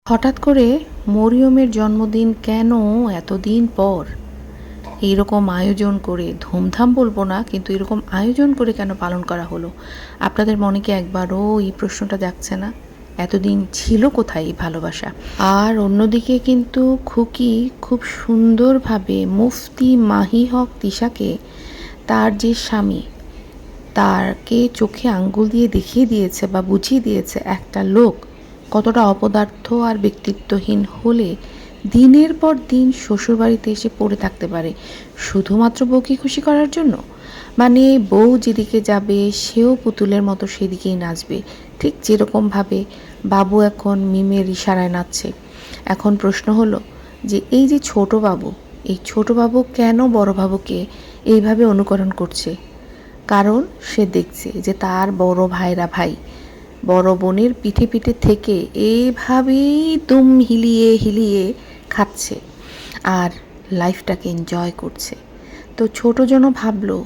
হঠাৎ করে মরিয়মের জন্মদিন কেন এতদিন পর এইরকম আয়োজন করে, ধুমধাম বলবো না, কিন্তু এরকম আয়োজন করে কেন পালন করা হলো? আপনাদের মনে কি একবারও এই প্রশ্নটা জাগছে না? এতদিন ছিল কোথায় এই ভালোবাসা? আর অন্যদিকে কিন্তু খুকি খুব সুন্দরভাবে মুফতি মাহি হক তিশাকে তার যে স্বামী, তাকে চোখে আঙ্গুল দিয়ে দেখিয়ে দিয়েছে বা বুঝিয়ে দিয়েছে একটা লোক কতটা অপদার্থ আর ব্যক্তিত্বহীন হলে দিনের পর দিন শ্বশুরবাড়িতে এসে পড়ে থাকতে পারে শুধুমাত্র বউকে খুশি করার জন্য। মানে বউ যেদিকে যাবে সেও পুতুলের মতো সেদিকেই নাচবে, ঠিক যেরকমভাবে বাবু এখন মিমের ইশারায় নাচছে। এখন প্রশ্ন হলো যে এই যে ছোট বাবু, এই ছোট বাবু কেন বড় বাবুকে এইভাবে অনুকরণ করছে? কারণ সে দেখছে যে তার বড় ভাইরা ভাই বড় বোনের পিঠে পিঠে থেকে এইভাবেই দুম হিলিয়ে হিলিয়ে খাচ্ছে আর লাইফটাকে এনজয় করছে। তো ছোট জন ভাবলো,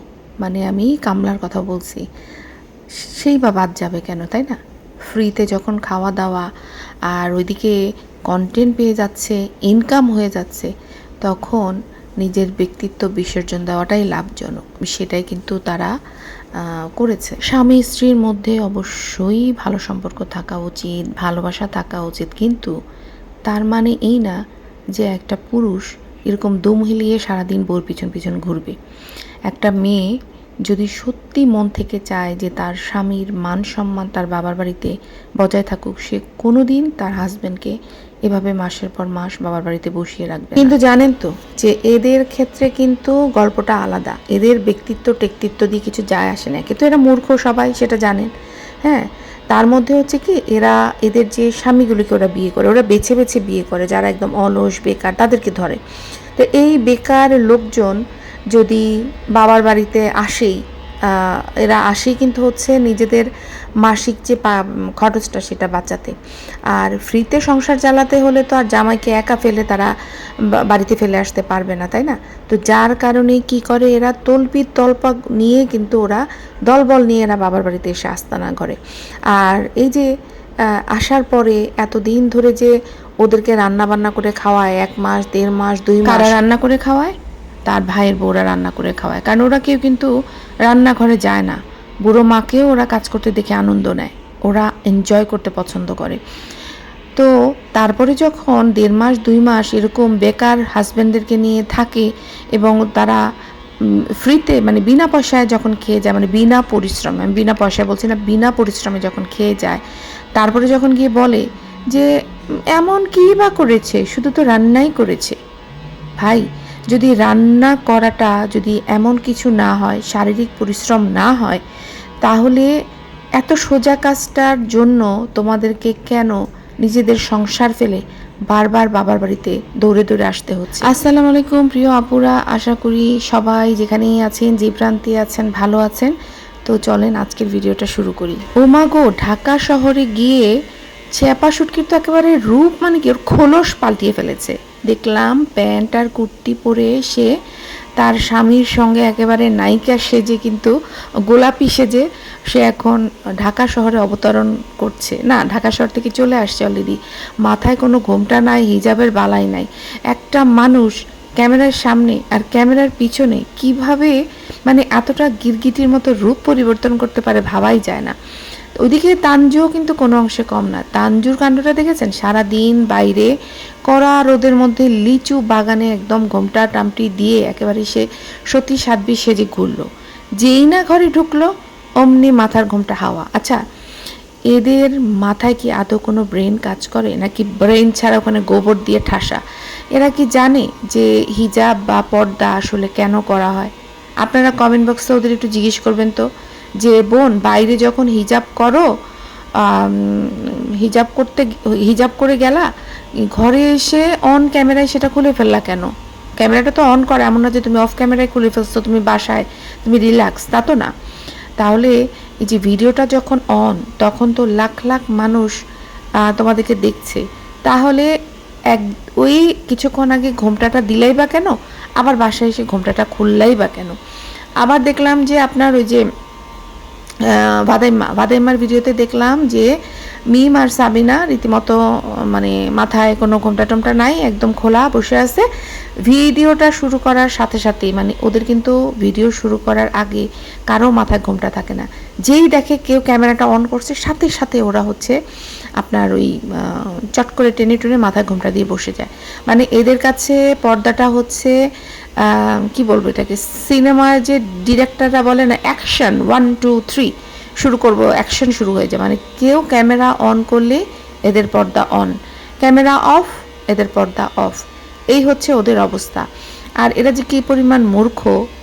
মানে আমি কামলার কথা বলছি, সেই বা বাদ যাবে কেন, তাই না? ফ্রিতে যখন খাওয়া দাওয়া আর ওইদিকে কন্টেন্ট পেয়ে যাচ্ছে, ইনকাম হয়ে যাচ্ছে, তখন নিজের ব্যক্তিত্ব বিসর্জন দেওয়াটাই লাভজনক, সেটাই কিন্তু তারা করেছে। স্বামী স্ত্রীর মধ্যে অবশ্যই ভালো সম্পর্ক থাকা উচিত, ভালোবাসা থাকা উচিত, কিন্তু তার মানে এই না যে একটা পুরুষ এরকম দম হিলিয়ে সারাদিন বউর পিছন পিছন ঘুরবে। একটা মেয়ে যদি সত্যি মন থেকে চায় যে তার স্বামীর মান সম্মান তার বাবার বাড়িতে বজায় থাকুক, সে কোনো দিন তার হাজব্যান্ডকে এভাবে মাসের পর মাস বাবার বাড়িতে বসিয়ে রাখবে। কিন্তু জানেন তো যে এদের ক্ষেত্রে কিন্তু গল্পটা আলাদা, এদের ব্যক্তিত্ব টেকতিত্ব দিয়ে কিছু যায় আসে না, কিন্তু এরা মূর্খ সবাই সেটা জানেন। হ্যাঁ, তার মধ্যে হচ্ছে কি, এদের যে স্বামীগুলিকে ওরা বিয়ে করে, ওরা বেছে বেছে বিয়ে করে যারা একদম অলস বেকার তাদেরকে ধরে। তো এই বেকার লোকজন যদি বাবার বাড়িতে আসেই, এরা আসেই কিন্তু হচ্ছে নিজেদের মাসিক যে খরচটা সেটা বাঁচাতে। আর ফ্রিতে সংসার চালাতে হলে তো আর জামাইকে একা ফেলে তারা বাড়িতে ফেলে আসতে পারবে না, তাই না? তো যার কারণে কি করে, এরা তল্পি তল্পা নিয়ে কিন্তু ওরা দলবল নিয়ে এরা বাবার বাড়িতে এসে আস্তানা করে। আর এই যে আসার পরে এতদিন ধরে যে ওদেরকে রান্না বান্না করে খাওয়ায়, 1 মাস 1.5 মাস 2 মাস, কারা রান্না করে খাওয়ায়? তার ভাইয়ের বউরা রান্না করে খাওয়ায়, কারণ ওরা কেউ কিন্তু রান্নাঘরে যায় না। বুড়ো মাকেও ওরা কাজ করতে দেখে আনন্দ নেয়, ওরা এনজয় করতে পছন্দ করে। তো তারপরে যখন 1.5 মাস 2 মাস এরকম বেকার হাজব্যান্ডদেরকে নিয়ে থাকে এবং তারা ফ্রিতে, মানে বিনা পয়সায় যখন খেয়ে যায়, মানে বিনা পরিশ্রমে, আমি বিনা পয়সায় বলছি না, বিনা পরিশ্রমে যখন খেয়ে যায়, তারপরে যখন গিয়ে বলে যে এমন কী বা করেছে, শুধু তো রান্নাই করেছে। ভাই, যদি রান্না করাটা যদি এমন কিছু না হয়, শারীরিক পরিশ্রম না হয়, তাহলে এত সোজা কাজটার জন্য তোমাদেরকে কেন নিজেদের সংসার ফেলে বারবার বাবার বাড়িতে দৌড়ে দৌড়ে আসতে হচ্ছে? আসসালামু আলাইকুম প্রিয় আপুরা, আশা করি সবাই যেখানেই আছেন, যে প্রান্তে আছেন, ভালো আছেন। তো চলেন আজকের ভিডিওটা শুরু করি। ওমা গো, ঢাকা শহরে গিয়ে চ্যাপা শুটকির তো একেবারে রূপ, মানে কি, ওর খোলস পাল্টিয়ে ফেলেছে। দেখলাম প্যান্ট আর কুর্তি পরে সে তার স্বামীর সঙ্গে একেবারে নায়িকা সেজে, কিন্তু গোলাপি সেজে সে এখন ঢাকা শহরে অবতরণ করছে। না, ঢাকা শহর থেকে চলে আসছে অলরেডি। মাথায় কোনো ঘোমটা নাই, হিজাবের বালাই নাই। একটা মানুষ ক্যামেরার সামনে আর ক্যামেরার পিছনে কিভাবে মানে এতটা গিরগিটির মতো রূপ পরিবর্তন করতে পারে ভাবাই যায় না। ওইদিকে তানজুও কিন্তু কোনো অংশে কম না। তানজুর কাণ্ডটা দেখেছেন? সারাদিন বাইরে কড়া রোদের মধ্যে লিচু বাগানে একদম ঘোমটা টামটি দিয়ে একেবারে সে সতী সাধ্বী সেজে ঘুরলো। যেই না ঘরে ঢুকলো অমনি মাথার ঘোমটা হাওয়া। আচ্ছা, এদের মাথায় কি আদৌ কোনো ব্রেন কাজ করে, নাকি ব্রেন ছাড়া ওখানে গোবর দিয়ে ঠাসা? এরা কি জানে যে হিজাব বা পর্দা আসলে কেন করা হয়? আপনারা কমেন্ট বক্সে ওদের একটু জিজ্ঞেস করবেন তো, যে বোন, বাইরে যখন হিজাব করো, হিজাব করে গেলা, ঘরে এসে অন ক্যামেরায় সেটা খুলে ফেললা কেন? ক্যামেরাটা তো অন করা, এমন না যে তুমি অফ ক্যামেরায় খুলে ফেলছো, তুমি বাসায় তুমি রিল্যাক্স, তা তো না। তাহলে এই যে ভিডিওটা যখন অন, তখন তো লাখ লাখ মানুষ তোমাদেরকে দেখছে। তাহলে ওই কিছুক্ষণ আগে ঘোমটাটা দিলাই বা কেন, আবার বাসায় এসে ঘোমটাটা খুললাই বা কেন? আবার দেখলাম যে আপনার ওই যে ভাদাইম্মার ভিডিওতে দেখলাম যে মিম আর সাবিনা রীতিমতো মানে মাথায় কোনো ঘোমটা টোমটা নাই, একদম খোলা বসে আছে। ভিডিওটা শুরু করার সাথে সাথেই মানে ওদের কিন্তু ভিডিও শুরু করার আগে কারো মাথায় ঘোমটা থাকে না, যেই দেখে কেউ ক্যামেরাটা অন করছে সাথে সাথে ওরা হচ্ছে আপনার ওই চট করে টেনে টেনে মাথায় ঘোমটা দিয়ে বসে যায়। মানে এদের কাছে পর্দাটা হচ্ছে কি বলবো এটাকে, সিনেমার যে ডিরেক্টররা বলে না অ্যাকশন 1 2 3 শুরু করব, অ্যাকশন শুরু হয়ে যায়। মানে কেউ ক্যামেরা অন করলে এদের পর্দা অন, ক্যামেরা অফ এদের পর্দা অফ, এই হচ্ছে ওদের অবস্থা। আর এরা যে কী পরিমাণ মূর্খ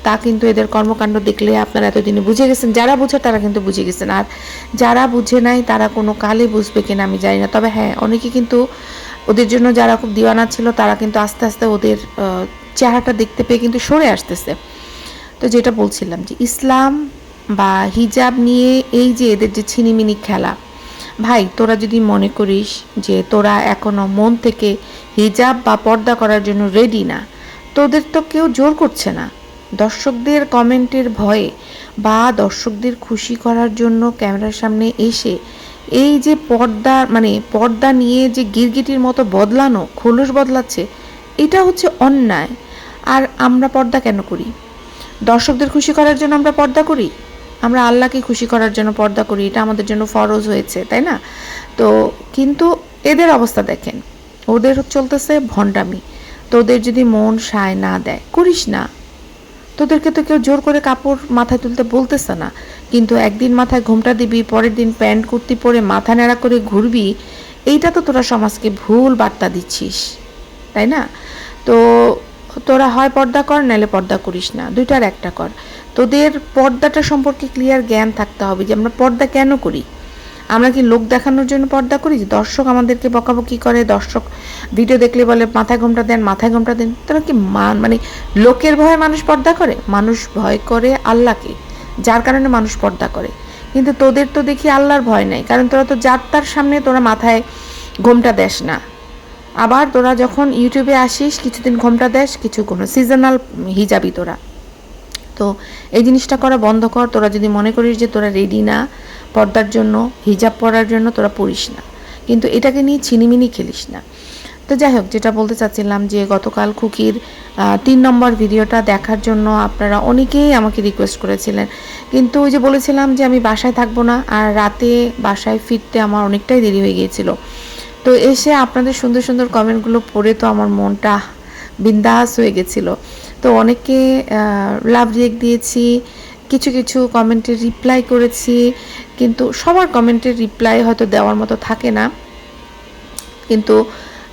তা কিন্তু এদের কর্মকাণ্ড দেখলে আপনারা এতদিনে বুঝে গেছেন। যারা বুঝে তারা কিন্তু বুঝে গেছেন, আর যারা বুঝে নাই তারা কোনো কালে বুঝবে কিনা আমি জানি না। তবে হ্যাঁ, অনেকে কিন্তু ওদের জন্য যারা খুব দিওয়ানা ছিল তারা কিন্তু আস্তে আস্তে ওদের চেহারাটা দেখতে পেয়ে কিন্তু সরে আসতেছে। তো যেটা বলছিলাম যে ইসলাম বা হিজাব নিয়ে এই যে এদের যে ছিনিমিনি খেলা, ভাই তোরা যদি মনে করিস যে তোরা এখনও মন থেকে হিজাব বা পর্দা করার জন্য রেডি না, তোদের তো কেউ জোর করছে না। দর্শকদের কমেন্টের ভয়ে বা দর্শকদের খুশি করার জন্য ক্যামেরার সামনে এসে এই যে পর্দা মানে পর্দা নিয়ে যে গিরগিটির মতো বদলানো, খোলস বদলাচ্ছে, এটা হচ্ছে অন্যায়। আর আমরা পর্দা কেন করি? দর্শকদের খুশি করার জন্য আমরা পর্দা করি? আমরা আল্লাহকে খুশি করার জন্য পর্দা করি, এটা আমাদের জন্য ফরজ হয়েছে, তাই না? তো কিন্তু এদের অবস্থা দেখেন, ওদের চলতেছে ভণ্ডামি। তোদের যদি মন সায় না দেয় করিস না, তোদেরকে তো কেউ জোর করে কাপড় মাথায় তুলতে বলতেছে না। কিন্তু একদিন মাথায় ঘোমটা দিবি, পরের দিন প্যান্ট কুর্তি পরে মাথা ন্যাড়া করে ঘুরবি, এইটা তো তোরা সমাজকে ভুল বার্তা দিচ্ছিস, তাই না? তো তোরা হয় পর্দা কর, নাহলে পর্দা করিস না, দুইটার একটা কর। তোদের পর্দাটা সম্পর্কে ক্লিয়ার জ্ঞান থাকতে হবে যে আমরা পর্দা কেন করি। আমরা কি লোক দেখানোর জন্য পর্দা করি? যে দর্শক আমাদেরকে বকাবকি করে, দর্শক ভিডিও দেখলে বলে মাথায় ঘোমটা দেন, মাথায় ঘোমটা দেন, তোরা কি মানে লোকের ভয়ে মানুষ পর্দা করে? মানুষ ভয় করে আল্লাহকে, যার কারণে মানুষ পর্দা করে। কিন্তু তোদের তো দেখি আল্লাহর ভয় নাই, কারণ তোরা তো যার তার সামনে তোরা মাথায় ঘোমটা দেস না। আবার তোরা যখন ইউটিউবে আসিস কিছুদিন ঘোমটা দেশ, কিছু কোনো সিজনাল হিজাবি তোরা। তো এই জিনিসটা করা বন্ধ কর। তোরা যদি মনে করিস যে তোরা রেডি না পর্দার জন্য, হিজাব পরার জন্য, তোরা পড়িস না, কিন্তু এটাকে নিয়ে ছিনিমিনি খেলিস না। তো যাই হোক, যেটা বলতে চাচ্ছিলাম যে গতকাল খুকির 3 নম্বর ভিডিওটা দেখার জন্য আপনারা অনেকেই আমাকে রিকোয়েস্ট করেছিলেন, কিন্তু ওই যে বলেছিলাম যে আমি বাসায় থাকবো না, আর রাতে বাসায় ফিরতে আমার অনেকটাই দেরি হয়ে গিয়েছিল। তো এসে আপনাদের সুন্দর সুন্দর কমেন্টগুলো পড়ে তো আমার মনটা বিন্দাস হয়ে গেছিলো। তো অনেকে লাভ রিয়েক্ট দিয়েছি, কিছু কিছু কমেন্টের রিপ্লাই করেছি, কিন্তু সবার কমেন্টের রিপ্লাই হয়তো দেওয়ার মতো থাকে না। কিন্তু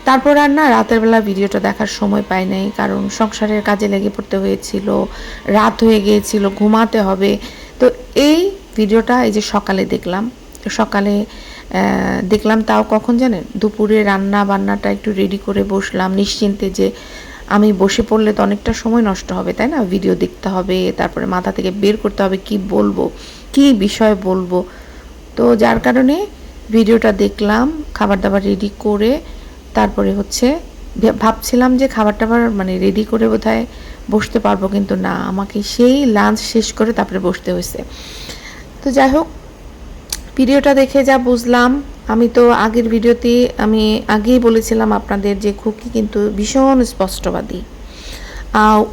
তারপর আর না রাতের বেলা ভিডিওটা দেখার সময় পাই নাই, কারণ সংসারের কাজে লেগে পড়তে হয়েছিল, রাত হয়ে গিয়েছিল, ঘুমাতে হবে। তো এই ভিডিওটা এই যে সকালে দেখলাম, তাও কখন জানেন, দুপুরে রান্না বান্নাটা একটু রেডি করে বসলাম নিশ্চিন্তে, যে আমি বসে পড়লে তো অনেকটা সময় নষ্ট হবে, তাই না? ভিডিও দেখতে হবে, তারপরে মাথা থেকে বের করতে হবে কি বলবো, কি বিষয় বলবো। তো যার কারণে ভিডিওটা দেখলাম, খাবার দাবার রেডি করে তারপরে হচ্ছে ভাবছিলাম যে খাবার টাবার মানে রেডি করে বোধহয় বসতে পারবো, কিন্তু না, আমাকে সেই লাঞ্চ শেষ করে তারপরে বসতে হয়েছে। তো যাই হোক, ভিডিওটা দেখে যা বুঝলাম, আমি তো আগের ভিডিওতে আমি আগেই বলেছিলাম আপনাদের যে খুকি কিন্তু ভীষণ স্পষ্টবাদী।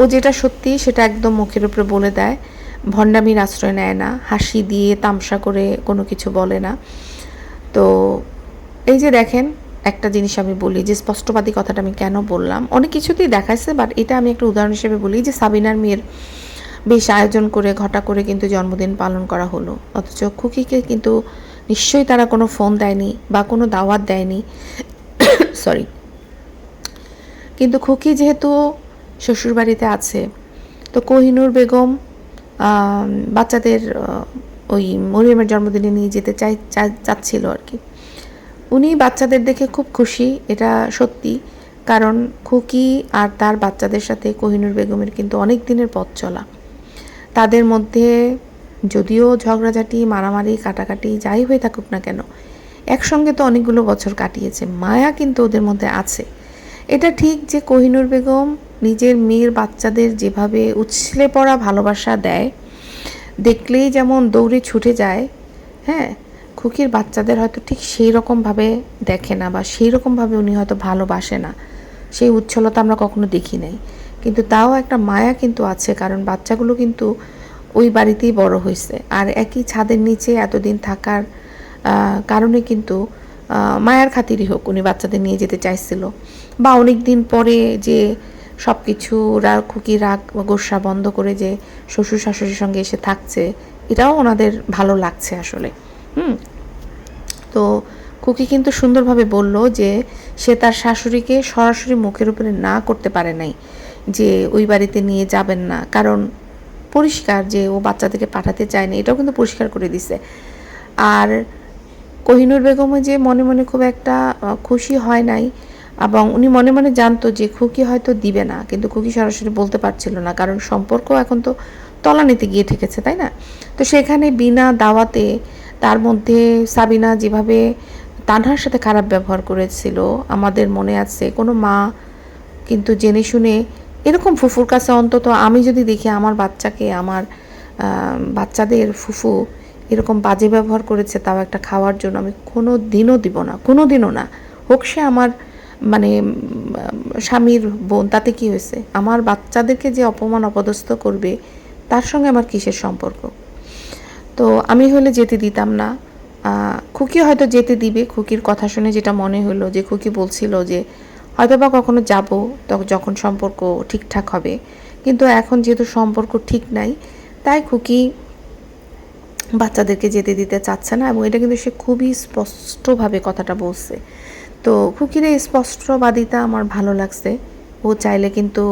ও যেটা সত্যি সেটা একদম মুখের উপরে বলে দেয়, ভণ্ডামির আশ্রয় নেয় না, হাসি দিয়ে তামসা করে কোনো কিছু বলে না। তো এই যে দেখেন, একটা জিনিস আমি বলি যে স্পষ্টবাদী কথাটা আমি কেন বললাম, অনেক কিছুতেই দেখাইছে, বাট এটা আমি একটা উদাহরণ হিসেবে বলি যে সাবিনার মেয়ের বেশ আয়োজন করে ঘটা করে কিন্তু জন্মদিন পালন করা হলো, অথচ খুকিকে কিন্তু নিশ্চয়ই তারা কোনো ফোন দেয়নি বা কোনো দাওয়াত দেয়নি, সরি। কিন্তু খুকি যেহেতু শ্বশুরবাড়িতে আছে, তো কোহিনুর বেগম বাচ্চাদের ওই মরিয়মের জন্মদিনে নিয়ে যেতে চাচ্ছিল আর কি। উনি বাচ্চাদের দেখে খুব খুশি, এটা সত্যি, কারণ খুকি আর তার বাচ্চাদের সাথে কোহিনুর বেগমের কিন্তু অনেক দিনের পথ চলা। তাদের মধ্যে যদিও ঝগড়াঝাটি, মারামারি, কাটাকাটি যাই হয়ে থাকুক না কেন, একসঙ্গে তো অনেকগুলো বছর কাটিয়েছে, মায়া কিন্তু ওদের মধ্যে আছে। এটা ঠিক যে কোহিনুর বেগম নিজের মেয়ের বাচ্চাদের যেভাবে উছলে পড়া ভালোবাসা দেয়, দেখলেই যেমন দৌড়ে ছুটে যায়, হ্যাঁ, খুকির বাচ্চাদের হয়তো ঠিক সেই রকমভাবে দেখে না, বা সেই রকমভাবে উনি হয়তো ভালোবাসে না, সেই উচ্ছলতা আমরা কখনো দেখি নাই। কিন্তু তাও একটা মায়া কিন্তু আছে, কারণ বাচ্চাগুলো কিন্তু ওই বাড়িতেই বড় হয়েছে, আর একই ছাদের নিচে এতদিন থাকার কারণে কিন্তু মায়ার খাতিরই হোক উনি বাচ্চাদের নিয়ে যেতে চাইছিল, বা অনেক দিন পরে যে সব কিছু খুকি রাগ গোসা বন্ধ করে যে শ্বশুর শাশুড়ির সঙ্গে এসে থাকছে, এটাও ওনাদের ভালো লাগছে আসলে। তো খুকি কিন্তু সুন্দরভাবে বলল যে সে তার শাশুড়িকে সরাসরি মুখের উপরে না করতে পারে নাই যে ওই বাড়িতে নিয়ে যাবেন না, কারণ পরিষ্কার যে ও বাচ্চাদেরকে পাঠাতে চায় না, এটাও কিন্তু পরিষ্কার করে দিছে। আর কোহিনূর বেগমও যে মনে মনে খুব একটা খুশি হয় নাই, এবং উনি মনে মনে জানতো যে খুকি হয়তো দিবে না, কিন্তু খুকি সরাসরি বলতে পারছিল না, কারণ সম্পর্ক এখন তো তলানিতে গিয়ে ঠেকেছে, তাই না? তো সেখানে বিনা দাওয়াতে তার মধ্যে সাবিনা যেভাবে তানহার সাথে খারাপ ব্যবহার করেছিল আমাদের মনে আছে। কোনো মা কিন্তু জেনে শুনে এরকম ফুফুর কাছে, অন্তত আমি যদি দেখি আমার বাচ্চাকে, আমার বাচ্চাদের ফুফু এরকম বাজে ব্যবহার করেছে তাও একটা খাওয়ার জন্য, আমি কোনো দিনও দিব না, কোনো দিনও না। হোক সে আমার মানে স্বামীর বোন, তাতে কি হয়েছে? আমার বাচ্চাদেরকে যে অপমান অপদস্থ করবে তার সঙ্গে আমার কিসের সম্পর্ক? তো আমি হলে যেতে দিতাম না। খুকি হয়তো যেতে দিবে, খুকির কথা শুনে যেটা মনে হলো যে খুকি বলছিল যে হয়তো বা কখনো যাব তখন যখন সম্পর্ক ঠিকঠাক হবে, কিন্তু এখন যেহেতু সম্পর্ক ঠিক নাই তাই খুকি বাচ্চাদেরকে যেতে দিতে চাচ্ছে না, এবং এটা কিন্তু সে খুবই স্পষ্টভাবে কথাটা বলছে। তো খুকির এই স্পষ্টবাদিতা আমার ভালো লাগছে। ও চাইলে কিন্তু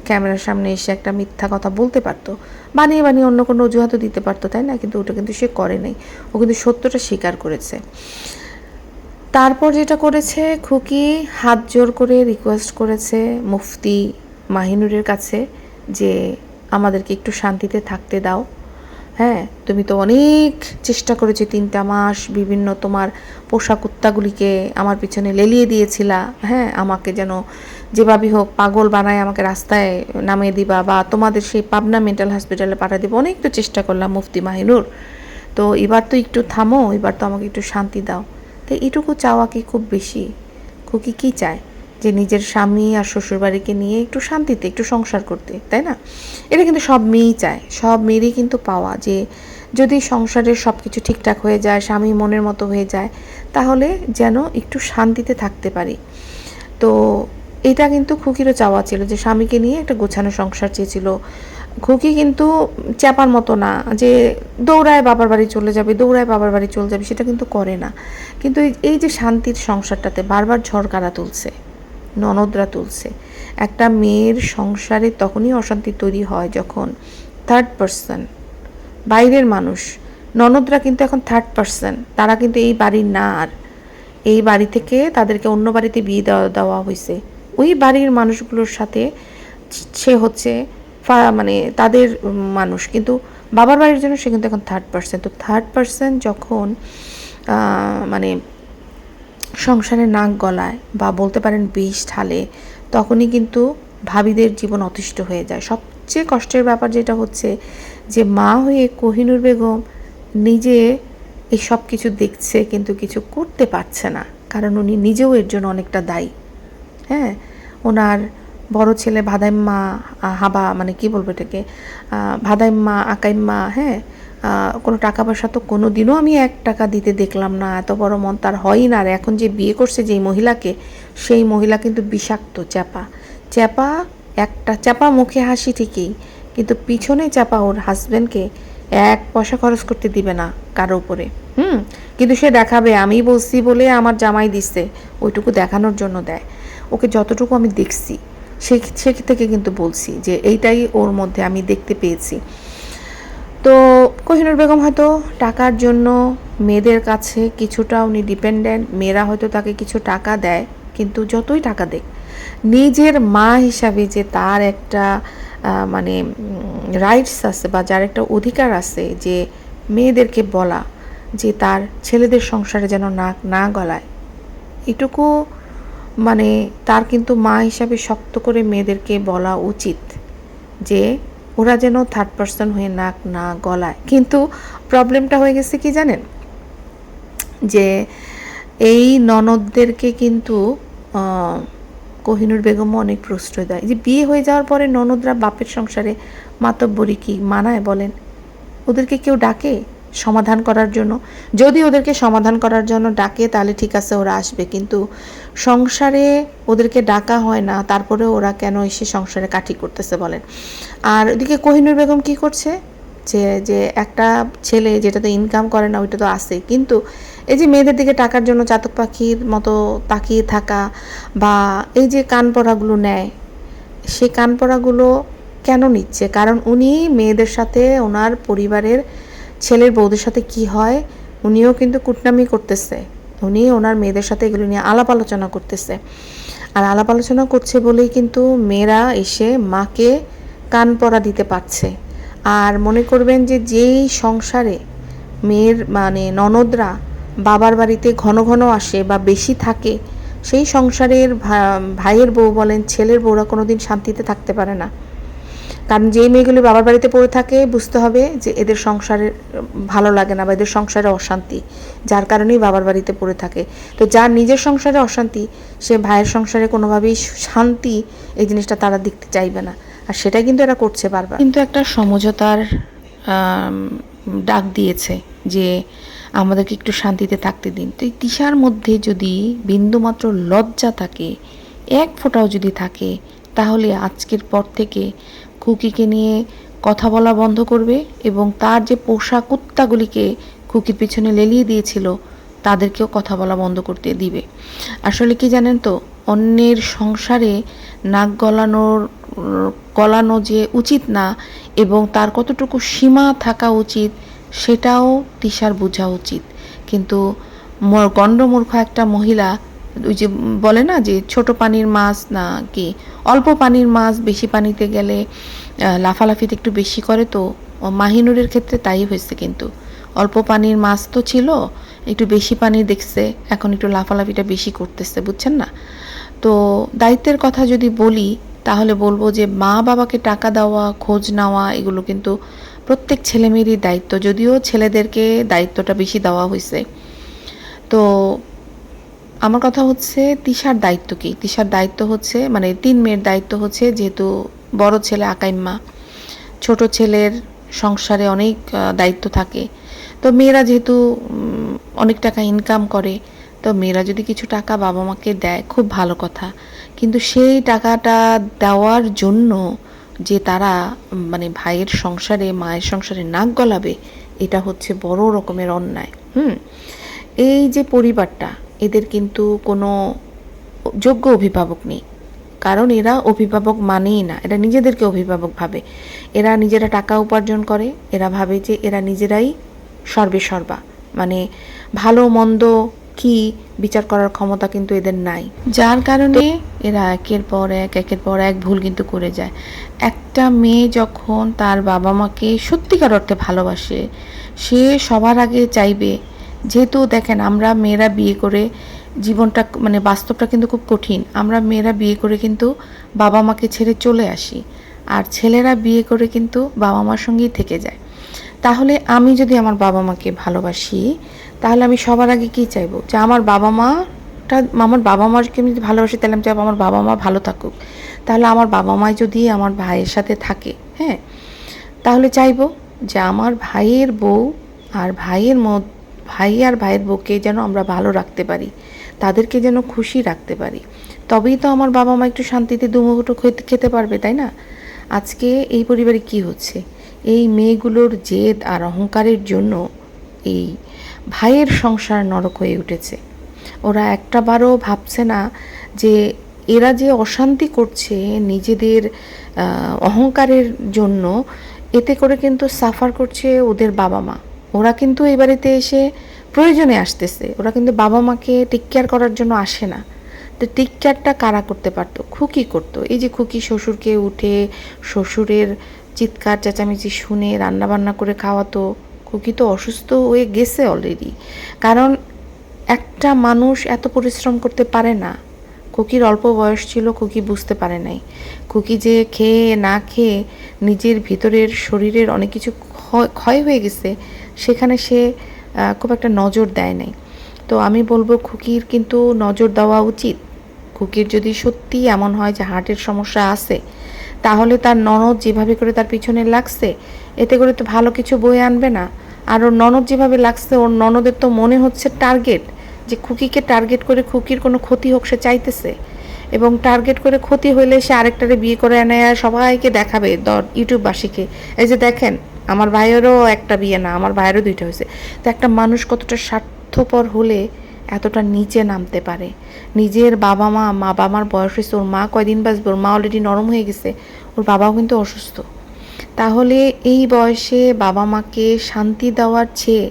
ক্যামেরার সামনে এসে একটা মিথ্যা কথা বলতে পারতো, বানিয়ে বানিয়ে অন্য কোনো অজুহাতও দিতে পারতো, তাই না? কিন্তু ওটা কিন্তু সে করে নাই, ও কিন্তু সত্যটা স্বীকার করেছে। তারপর যেটা করেছে, খুকি হাত জোর করে রিকোয়েস্ট করেছে মুফতি মাহিনুরের কাছে যে আমাদেরকে একটু শান্তিতে থাকতে দাও। হ্যাঁ, তুমি তো অনেক চেষ্টা করেছো 3টা মাস, বিভিন্ন তোমার পোষা কুত্তাগুলিকে আমার পিছনে লেলিয়ে দিয়েছিলা, হ্যাঁ, আমাকে যেন যেভাবেই হোক পাগল বানায় আমাকে রাস্তায় নামিয়ে দিবা, বা তোমাদের সেই পাবনা মেন্টাল হসপিটালে পাঠিয়ে দেবো, অনেক তো চেষ্টা করলাম মুফতি মাহিনুর, তো এবার তো একটু থামো, এবার তো আমাকে একটু শান্তি দাও। তো এটুকু চাওয়া কি খুব বেশি? খুকি কী চায়? যে নিজের স্বামী আর শ্বশুরবাড়িকে নিয়ে একটু শান্তিতে একটু সংসার করতে, তাই না? এটা কিন্তু সব মেয়েই চায়, সব মেয়েরই কিন্তু পাওয়া, যে যদি সংসারের সব কিছু ঠিকঠাক হয়ে যায়, স্বামী মনের মতো হয়ে যায়, তাহলে যেন একটু শান্তিতে থাকতে পারি। তো এটা কিন্তু খুকিরও চাওয়া ছিল যে স্বামীকে নিয়ে একটা গোছানো সংসার চেয়েছিল। খুকি কিন্তু চাপার মতো না যে দৌড়ায় বাবার বাড়ি চলে যাবে, দৌড়ায় বাবার বাড়ি চলে যাবে, সেটা কিন্তু করে না। কিন্তু এই যে শান্তির সংসারটাতে বারবার ঝড়কারা তুলছে, ননদরা তুলছে। একটা মেয়ের সংসারে তখনই অশান্তি তৈরি হয় যখন থার্ড পার্সন, বাইরের মানুষ, ননদরা কিন্তু এখন থার্ড পার্সন, তারা কিন্তু এই বাড়ির না, আর এই বাড়ি থেকে তাদেরকে অন্য বাড়িতে বিয়ে দেওয়া হয়েছে। ওই বাড়ির মানুষগুলোর সাথে সে হচ্ছে মানে তাদের মানুষ, কিন্তু বাবার বাড়ির জন্য সে কিন্তু এখন থার্ড পার্সন। তো থার্ড পার্সন যখন মানে সংসারে নাক গলায়, বা বলতে পারেন বিষ ঢালে, তখনই কিন্তু ভাবিদের জীবন অতিষ্ঠ হয়ে যায়। সবচেয়ে কষ্টের ব্যাপার যেটা হচ্ছে যে মা হয়ে কোহিনূর বেগম নিজে এই সব কিছু দেখছে কিন্তু কিছু করতে পারছে না, কারণ উনি নিজেও এর জন্য অনেকটা দায়ী। হ্যাঁ, ওনার বড় ছেলে ভাদাইম্মা, হাবা, মানে কি বলবো এটাকে, ভাদাইম্মা আকাইম্মা, হ্যাঁ, কোনো টাকা পয়সা তো কোনো দিনও আমি 1 টাকা দিতে দেখলাম না, এত বড় মন তার হয়ই না। আর এখন যে বিয়ে করছে যেই মহিলাকে, সেই মহিলা কিন্তু বিষাক্ত, চ্যাপা চ্যাপা, একটা চ্যাপা মুখে হাসি ঠিকই, কিন্তু পিছনে চ্যাপা ওর হাজব্যান্ডকে 1 পয়সা খরচ করতে দিবে না কারো উপরে। কিন্তু সে দেখাবে আমি বলছি বলে আমার জামাই দিচ্ছে, ওইটুকু দেখানোর জন্য দেয়। ওকে যতটুকু আমি দেখছি সে থেকে কিন্তু বলছি যে এইটাই ওর মধ্যে আমি দেখতে পেয়েছি। তো কোহিনূর বেগম হয়তো টাকার জন্য মেয়েদের কাছে কিছুটা উনি ডিপেন্ডেন্ট, মেয়েরা হয়তো তাকে কিছু টাকা দেয়, কিন্তু যতই টাকা দেয় নিজের মা হিসাবে যে তার একটা মানে রাইটস আছে, বা যার একটা অধিকার আছে যে মেয়েদেরকে বলা যে তার ছেলেদের সংসারে যেন নাক না গলায়, এটুকু মানে তার কিন্তু মা হিসাবে শক্ত করে মেয়েদেরকে বলা উচিত যে ওরা যেন থার্ড পার্সন হয়ে নাক না গলায়। কিন্তু প্রবলেমটা হয়ে গেছে কি জানেন, যে এই ননদদেরকে কিন্তু কোহিনূর বেগমও অনেক প্রশ্রয় দেয়। যে বিয়ে হয়ে যাওয়ার পরে ননদরা বাপের সংসারে মাতব্বরি কি মানায় বলেন? ওদেরকে কেউ ডাকে সমাধান করার জন্য? যদি ওদেরকে সমাধান করার জন্য ডাকে তাহলে ঠিক আছে, ওরা আসবে, কিন্তু সংসারে ওদেরকে ডাকা হয় না, তারপরে ওরা কেন এসে সংসারে কাঠি করতেছে বলেন? আর ওদিকে কোহিনূর বেগম কি করছে, যে যে একটা ছেলে যেটা তো ইনকাম করে না ওইটা তো আছে, কিন্তু এই যে মেয়েদের দিকে টাকার জন্য চাতক পাখির মতো তাকিয়ে থাকা, বা এই যে কান পড়াগুলো নেয়, সে কান পড়াগুলো কেন নিচ্ছে? কারণ উনি মেয়েদের সাথে, ওনার পরিবারের ছেলের বউদের সাথে কি হয় উনিও কিন্তু কুটনামি করতেছে, উনি ওনার মেয়েদের সাথে এগুলো নিয়ে আলাপ আলোচনা করতেছে। আর আলাপ আলোচনা করছে বলেই কিন্তু মেয়েরা এসে মাকে কান পড়া দিতে পারছে। আর মনে করবেন যে যেই সংসারে মেয়ের মানে ননদরা বাবার বাড়িতে ঘন ঘন আসে বা বেশি থাকে, সেই সংসারের ভাইয়ের বউ বলেন ছেলের বউরা কোনো দিন শান্তিতে থাকতে পারে না। কারণ যেই মেয়েগুলি বাবার বাড়িতে পড়ে থাকে বুঝতে হবে যে এদের সংসারে ভালো লাগে না বা এদের সংসারে অশান্তি, যার কারণেই বাবার বাড়িতে পড়ে থাকে। তো যার নিজের সংসারে অশান্তি, সে ভাইয়ের সংসারে কোনোভাবেই শান্তি এই জিনিসটা তারা দেখতে চাইবে না, আর সেটাই কিন্তু এরা করছে বারবার। কিন্তু একটা সমঝোতার ডাক দিয়েছে যে আমাদেরকে একটু শান্তিতে থাকতে দিন। তো এই তিশার মধ্যে যদি বিন্দুমাত্র লজ্জা থাকে, এক ফোঁটাও যদি থাকে, তাহলে আজকের পর থেকে খুকিকে নিয়ে কথা বলা বন্ধ করবে এবং তার যে পোষা কুত্তাগুলিকে খুকির পিছনে লেলিয়ে দিয়েছিল তাদেরকেও কথা বলা বন্ধ করতে দিবে। আসলে কি জানেন তো, অন্যের সংসারে নাক গলানো যে উচিত না এবং তার কতটুকু সীমা থাকা উচিত সেটাও তিশার বোঝা উচিত। কিন্তু গণ্ডমূর্খ একটা মহিলা, ওই যে বলে না যে ছোট পানির মাছ না কি, অল্প পানির মাছ বেশি পানিতে গেলে লাফালাফিতে একটু বেশি করে, তো মাহিনুরের ক্ষেত্রে তাই হয়েছে। কিন্তু অল্প পানির মাছ তো ছিল, একটু বেশি পানি দেখছে, এখন একটু লাফালাফিটা বেশি করতেছে, বুঝছেন না? তো দায়িত্বের কথা যদি বলি তাহলে বলবো যে মা বাবাকে টাকা দেওয়া, খোঁজ নেওয়া, এগুলো কিন্তু প্রত্যেক ছেলেমেয়েরই দায়িত্ব, যদিও ছেলেদেরকে দায়িত্বটা বেশি দেওয়া হয়েছে। তো আমার কথা হচ্ছে তিশার দায়িত্ব কি? তিশার দায়িত্ব হচ্ছে মানে 3 মেয়ের দায়িত্ব হচ্ছে, যেহেতু বড় ছেলে আকাইম্মা, ছোট ছেলের সংসারে অনেক দায়িত্ব থাকে, তো মেয়েরা যেহেতু অনেক টাকা ইনকাম করে, তো মেয়েরা যদি কিছু টাকা বাবা মাকে দেয় খুব ভালো কথা, কিন্তু সেই টাকাটা দেওয়ার জন্য যে তারা মানে ভাইয়ের সংসারে মায়ের সংসারে নাক গলাবে, এটা হচ্ছে বড় রকমের অন্যায়। এই যে পরিবারটা, এদের কিন্তু কোনো যোগ্য অভিভাবক নেই, কারণ এরা অভিভাবক মানেই না, এরা নিজেদেরকে অভিভাবক ভাবে। এরা নিজেরা টাকা উপার্জন করে, এরা ভাবে যে এরা নিজেরাই সর্বে সর্বা, মানে ভালো মন্দ কি বিচার করার ক্ষমতা কিন্তু এদের নাই, যার কারণে এরা একের পর এক ভুল কিন্তু করে যায়। একটা মেয়ে যখন তার বাবা মাকে সত্যিকার অর্থে ভালোবাসে, সে সবার আগে চাইবে, যেহেতু দেখেন আমরা মেয়েরা বিয়ে করে জীবনটা মানে বাস্তবটা কিন্তু খুব কঠিন, আমরা মেয়েরা বিয়ে করে কিন্তু বাবা মাকে ছেড়ে চলে আসি, আর ছেলেরা বিয়ে করে কিন্তু বাবা মার সঙ্গেই থেকে যায়। তাহলে আমি যদি আমার বাবা মাকে ভালোবাসি, তাহলে আমি সবার আগে কী চাইবো, যে আমার বাবা মাকে আমি যদি ভালোবাসি, তাহলে আমি চাইবো আমার বাবা মা ভালো থাকুক। তাহলে আমার বাবা মা যদি আমার ভাইয়ের সাথে থাকে, হ্যাঁ, তাহলে চাইবো যে আমার ভাইয়ের বউ আর ভাই আর ভাইয়ের বউকে যেন আমরা ভালো রাখতে পারি, তাদেরকে যেন খুশি রাখতে পারি, তবেই তো আমার বাবা মা একটু শান্তিতে দুমুঠো খেতে পারবে, তাই না? আজকে এই পরিবারে কি হচ্ছে, এই মেয়েগুলোর জেদ আর অহংকারের জন্য এই ভাইয়ের সংসার নরক হয়ে উঠেছে। ওরা একটাবারও ভাবছে না যে এরা যে অশান্তি করছে নিজেদের অহংকারের জন্য, এতে করে কিন্তু সাফার করছে ওদের বাবা মা। ওরা কিন্তু এই বাড়িতে এসে প্রয়োজনে আসতেছে, ওরা কিন্তু বাবা মাকে টেক কেয়ার করার জন্য আসে না। তো টেক কেয়ারটা কারা করতে পারতো? খুকি করতো। এই যে খুকি শ্বশুরকে উঠে শ্বশুরের চিৎকার চেঁচামেচি শুনে রান্নাবান্না করে খাওয়াতো। খুকি তো অসুস্থ হয়ে গেছে অলরেডি, কারণ একটা মানুষ এত পরিশ্রম করতে পারে না। খুকির অল্প বয়স ছিল, খুকি বুঝতে পারে নাই। খুকি যে খেয়ে না খেয়ে নিজের ভিতরের শরীরের অনেক কিছু ক্ষয় হয়ে গেছে, সেখানে সে খুব একটা নজর দেয় নাই। তো আমি বলবো খুকির কিন্তু নজর দেওয়া উচিত। খুকির যদি সত্যি এমন হয় যে হার্টের সমস্যা আছে, তাহলে তার ননদ যেভাবে করে তার পিছনে লাগছে, এতে করে তো ভালো কিছু বয়ে আনবে না। আর ওর ননদ যেভাবে লাগছে, ওর ননদের তো মনে হচ্ছে টার্গেট, যে খুকিকে টার্গেট করে খুকির কোনো ক্ষতি হোক সে চাইতেছে, এবং টার্গেট করে ক্ষতি হইলে সে আরেকটারে বিয়ে করে আনে আর সবাইকে দেখাবে, ইউটিউববাসীকে, এই যে দেখেন আমার ভাইয়েরও একটা বিয়ে না, আমার ভাইয়েরও 2টা হয়েছে। তো একটা মানুষ কতটা স্বার্থপর হলে এতটা নিচে নামতে পারে। নিজের বাবা মার বয়স হয়েছে, ওর মা কয়দিন বাঁচবে, ওর মা অলরেডি নরম হয়ে গেছে, ওর বাবাও কিন্তু অসুস্থ। তাহলে এই বয়সে বাবা মাকে শান্তি দেওয়ার চেয়ে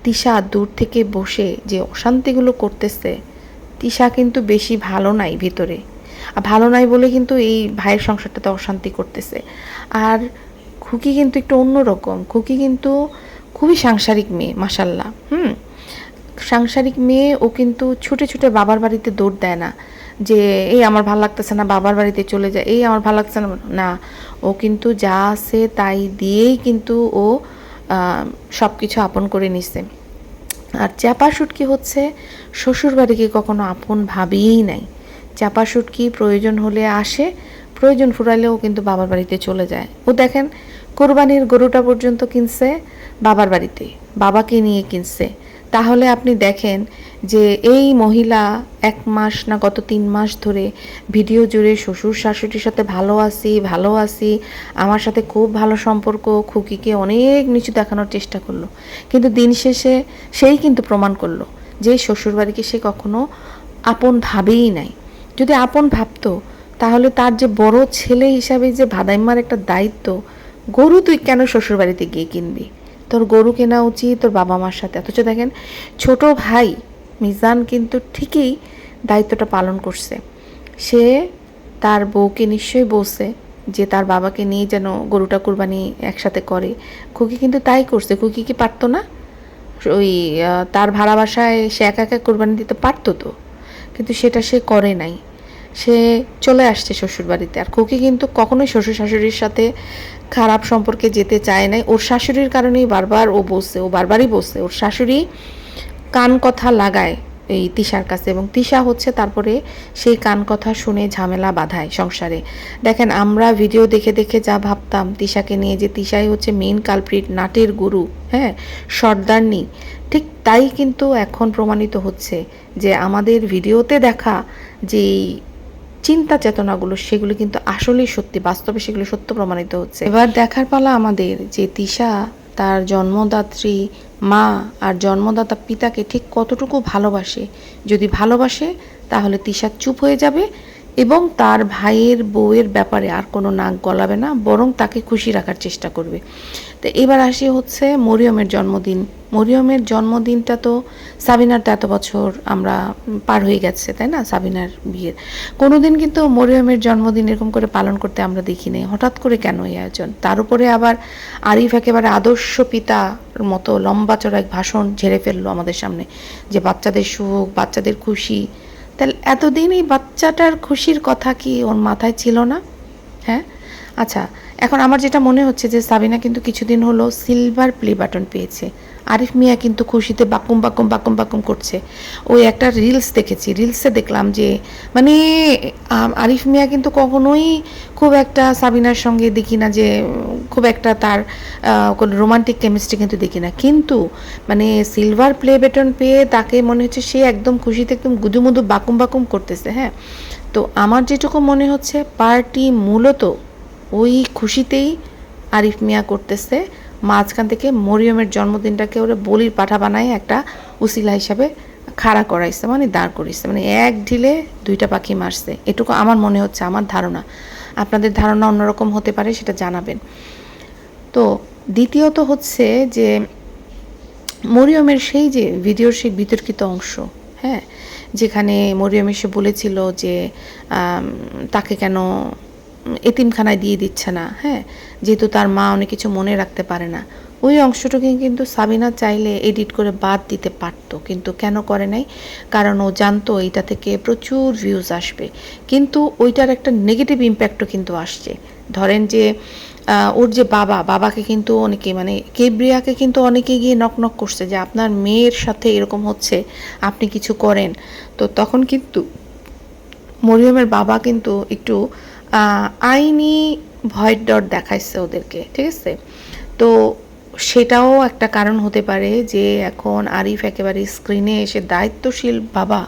তিশা দূর থেকে বসে যে অশান্তিগুলো করতেছে, তিশা কিন্তু বেশি ভালো নাই ভিতরে। আর ভালো নাই বলে কিন্তু এই ভাইয়ের সংসারটাতে অশান্তি করতেছে। আর খুকি কিন্তু একটু অন্যরকম, খুকি কিন্তু খুবই সাংসারিক মেয়ে, মাশাল্লাহ। সাংসারিক মেয়ে। ও কিন্তু ছুটে ছুটে বাবার বাড়িতে দৌড় দেয় না, যে এই আমার ভালো লাগতেছে না বাবার বাড়িতে চলে যায়, এই আমার ভালো লাগছে না। ও কিন্তু যা আছে তাই দিয়েই কিন্তু ও সব কিছু আপন করে নিছে। আর চাপা শুটকি হচ্ছে শ্বশুর বাড়িকে কখনো আপন ভাবেই নাই। চাপা শুটকি প্রয়োজন হলে আসে, প্রয়োজন ফুরাইলেও কিন্তু বাবার বাড়িতে চলে যায়। ও দেখেন কোরবানির গরুটা পর্যন্ত কিনছে বাবার বাড়িতে, বাবাকে নিয়ে কিনছে। তাহলে আপনি দেখেন যে এই মহিলা 1 মাস না গত 3 মাস ধরে ভিডিও জুড়ে শ্বশুর শাশুড়ির সাথে ভালো আছি, আমার সাথে খুব ভালো সম্পর্ক, খুকিকে অনেক নিচু দেখানোর চেষ্টা করলো। কিন্তু দিন শেষে সেই কিন্তু প্রমাণ করলো যে শ্বশুরবাড়িকে সে কখনো আপন ভাবেই নাই। যদি আপন ভাবতো তাহলে তার যে বড় ছেলে হিসাবে যে ভাদাইম্মার একটা দায়িত্ব, গরু তুই কেন শ্বশুরবাড়িতে গিয়ে কিনবি, তোর গরু কেনা উচিত তোর বাবা মার সাথে। অথচ দেখেন ছোট ভাই মিজান কিন্তু ঠিকই দায়িত্বটা পালন করছে। সে তার বউকে নিশ্চয়ই বলছে যে তার বাবাকে নিয়ে যেন গরুটা কুরবানি একসাথে করে। খুকি কিন্তু তাই করছে। খুকি কি পারতো না? ওই তার ভাড়া বাসায় সে একা একা কুরবানি দিতে পারতো তো, কিন্তু সেটা সে করে নাই। সে চলে আসছে শ্বশুরবাড়িতে। আর খুকি কিন্তু কখনোই শ্বশুর শাশুড়ির সাথে খারাপ সম্পর্কে যেতে চায় নাই। ওর শাশুড়ির কারণেই বারবার ও বারবারই বলছে, ওর শাশুড়ি কান কথা লাগায় এই তিশার কাছে, এবং তিশা হচ্ছে তারপরে সেই কান কথা শুনে ঝামেলা বাঁধায় সংসারে। দেখেন আমরা ভিডিও দেখে দেখে যা ভাবতাম তিশাকে নিয়ে, যে তিশাই হচ্ছে মেইন কালপ্রিট, নাটের গুরু, হ্যাঁ, সর্দারনি, ঠিক তাই কিন্তু এখন প্রমাণিত হচ্ছে যে আমাদের ভিডিওতে দেখা যেই চিন্তা চেতনাগুলো সেগুলো কিন্তু আসলেই সত্যি, বাস্তবে সেগুলো সত্য প্রমাণিত হচ্ছে। এবার দেখার পালা আমাদের যে তিশা তার জন্মদাত্রী মা আর জন্মদাতা পিতাকে ঠিক কতটুকু ভালোবাসে। যদি ভালোবাসে তাহলে তিশা চুপ হয়ে যাবে এবং তার ভাইয়ের বউয়ের ব্যাপারে আর কোনো নাক গলাবে না, বরং তাকে খুশি রাখার চেষ্টা করবে। তো এবার আসি হচ্ছে মরিয়মের জন্মদিন। মরিয়মের জন্মদিনটা তো সাবিনার তো এত বছর আমরা পার হয়ে গেছে, তাই না? সাবিনার বিয়ের কোনোদিন কিন্তু মরিয়মের জন্মদিন এরকম করে পালন করতে আমরা দেখিনি। হঠাৎ করে কেন এই আয়োজন? তার উপরে আবার আরিফ একেবারে আদর্শ পিতার মতো লম্বা চড়া এক ভাষণ ঝেড়ে ফেললো আমাদের সামনে, যে বাচ্চাদের সুখ, বাচ্চাদের খুশি। তাহলে এতদিন এই বাচ্চাটার খুশির কথা কি ওর মাথায় ছিল না? হ্যাঁ, আচ্ছা, এখন আমার যেটা মনে হচ্ছে যে সাবিনা কিন্তু কিছুদিন হলো সিলভার প্লে বাটন পেয়েছে। আরিফ মিয়া কিন্তু খুশিতে বাকুম বাকুম বাকুম বাকুম করছে। ওই একটা রিলস দেখেছি, রিলসে দেখলাম যে মানে আরিফ মিয়া কিন্তু কখনোই খুব একটা সাবিনার সঙ্গে দেখি না যে খুব একটা তার কোনো রোমান্টিক কেমিস্ট্রি কিন্তু দেখি না, কিন্তু মানে সিলভার প্লে বাটন পেয়ে তাকে মনে হচ্ছে সে একদম খুশিতে একদম গুদুমুদু বাকুম বাকুম করতেছে। হ্যাঁ, তো আমার যেটুকু মনে হচ্ছে পার্টি মূলত ওই খুশিতেই আরিফ মিয়া করতেছে, মাঝখান থেকে মরিয়মের জন্মদিনটাকে ওরা বলির পাঠা বানায় একটা উসিলা হিসাবে খাড়া করাইছে, মানে দাঁড় করিয়েছে, মানে এক ঢিলে 2টা পাখি মারছে। এটুকু আমার মনে হচ্ছে, আমার ধারণা। আপনাদের ধারণা অন্যরকম হতে পারে, সেটা জানাবেন। তো দ্বিতীয়ত হচ্ছে যে মরিয়মের সেই যে ভিডিওর সেই বিতর্কিত অংশ, হ্যাঁ, যেখানে মরিয়ম এসে বলেছিল যে তাকে কেন এতিমখানায় দিয়ে দিচ্ছে না, হ্যাঁ, যেহেতু তার মা অনেক কিছু মনে রাখতে পারে না। ওই অংশটুকু কিন্তু সাবিনা চাইলে এডিট করে বাদ দিতে পারতো, কিন্তু কেন করে নাই? কারণ ও জানতো এইটা থেকে প্রচুর ভিউজ আসবে, কিন্তু ওইটার একটা নেগেটিভ ইম্প্যাক্টও কিন্তু আসছে। ধরেন যে ওর যে বাবাকে কিন্তু অনেকে, মানে কেব্রিয়াকে কিন্তু অনেকে গিয়ে নক করছে যে আপনার মেয়ের সাথে এরকম হচ্ছে, আপনি কিছু করেন। তো তখন কিন্তু মরিয়মের বাবা কিন্তু একটু আইনি ভয়ের ডট দেখাইছে ওদেরকে, ঠিক আছে? তো সেটাও একটা কারণ হতে পারে যে এখন আরিফ একেবারে স্ক্রিনে এসে দায়িত্বশীল বাবা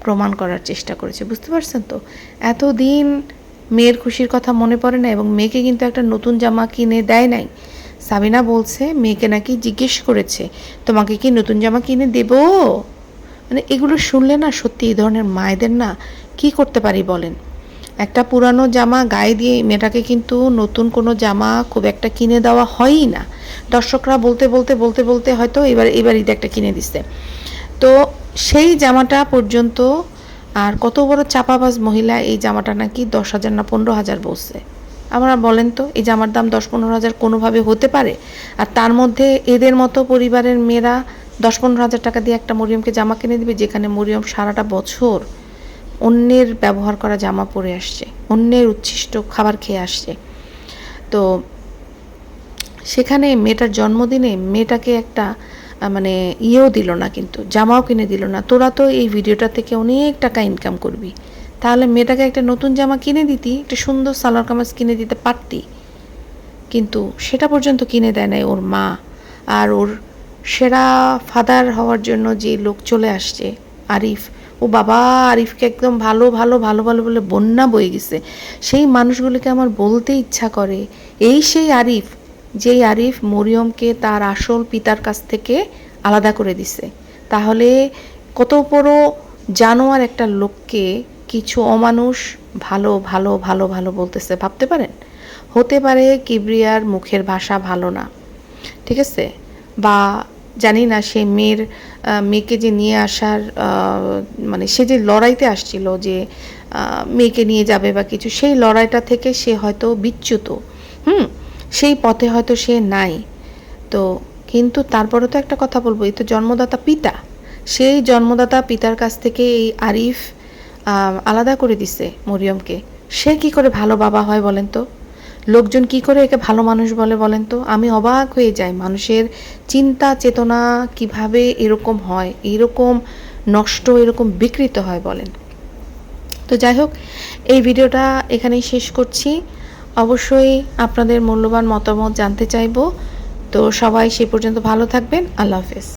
প্রমাণ করার চেষ্টা করেছে, বুঝতে পারছেন তো? এতদিন মেয়ের খুশির কথা মনে পড়ে না, এবং মেয়েকে কিন্তু একটা নতুন জামা কিনে দেয় নাই। সাবিনা বলছে মেয়েকে নাকি জিজ্ঞেস করেছে, তোমাকে কি নতুন জামা কিনে দেব? মানে এগুলো শুনলে না সত্যি এই ধরনের মায়েদের না কি করতে পারি বলেন? একটা পুরানো জামা গায়ে দিয়ে মেয়েটাকে কিন্তু নতুন কোনো জামা খুব একটা কিনে দেওয়া হয়ই না। দর্শকরা বলতে বলতে বলতে বলতে হয়তো এবার ঈদে একটা কিনে দিচ্ছে। তো সেই জামাটা পর্যন্ত, আর কত বড় চাপাবাজ মহিলা এই জামাটা নাকি 10,000 না 15,000 বলছে। আপনারা বলেন তো এই জামার দাম 10-15,000 কোনোভাবে হতে পারে? আর তার মধ্যে এদের মতো পরিবারের মেয়েরা 10-15,000 টাকা দিয়ে একটা মরিয়মকে জামা কিনে দিবে, যেখানে মরিয়ম সারাটা বছর অন্যের ব্যবহার করা জামা পরে আসছে, অন্যের উচ্ছিষ্ট খাবার খেয়ে আসছে। তো সেখানে মেয়েটার জন্মদিনে মেয়েটাকে একটা মানে ইয়েও দিল না, কিন্তু জামাও কিনে দিল না। তোরা তো এই ভিডিওটা থেকে অনেক টাকা ইনকাম করবি, তাহলে মেয়েটাকে একটা নতুন জামা কিনে দিতি, একটা সুন্দর সালোয়ার কামিজ কিনে দিতে পারতি, কিন্তু সেটা পর্যন্ত কিনে দেয় নাই ওর মা। আর ওর সেরা ফাদার হওয়ার জন্য যে লোক চলে আসছে আরিফ, ও বাবা, আরিফকে একদম ভালো ভালো ভালো ভালো বলে বন্যা বয়ে গেছে। সেই মানুষগুলিকে আমার বলতে ইচ্ছা করে, এই সেই আরিফ যেই আরিফ মরিয়মকে তার আসল পিতার কাছ থেকে আলাদা করে দিছে। তাহলে কত বড় জানোয়ার একটা লোককে কিছু অমানুষ ভালো ভালো ভালো ভালো বলতেছে, ভাবতে পারেন? হতে পারে কিবরিয়ার মুখের ভাষা ভালো না, ঠিক আছে, বা জানি না সে মেয়েকে যে নিয়ে আসার মানে সে যে লড়াইতে আসছিল যে মেয়েকে নিয়ে যাবে বা কিছু, সেই লড়াইটা থেকে সে হয়তো বিচ্যুত, সেই পথে হয়তো সে নাই। তো কিন্তু তারপরে তো একটা কথা বলবো, এই তো জন্মদাতা পিতা, সেই জন্মদাতা পিতার কাছ থেকে এই আরিফ আলাদা করে দিছে মরিয়মকে। সে কি করে ভালো বাবা হয় বলেন তো? লোকজন কি করে একে ভালো মানুষ বলে বলেন তো? আমি অবাক হয়ে যাই, মানুষের চিন্তা চেতনা কিভাবে এরকম হয়, এরকম নষ্ট, এরকম বিকৃত হয় বলেন। তো যাই হোক, এই ভিডিওটা এখানেই শেষ করছি। অবশ্যই আপনাদের মূল্যবান মতামত জানতে চাইবো। তো সবাই সে পর্যন্ত ভালো থাকবেন। আল্লাহ হাফেজ।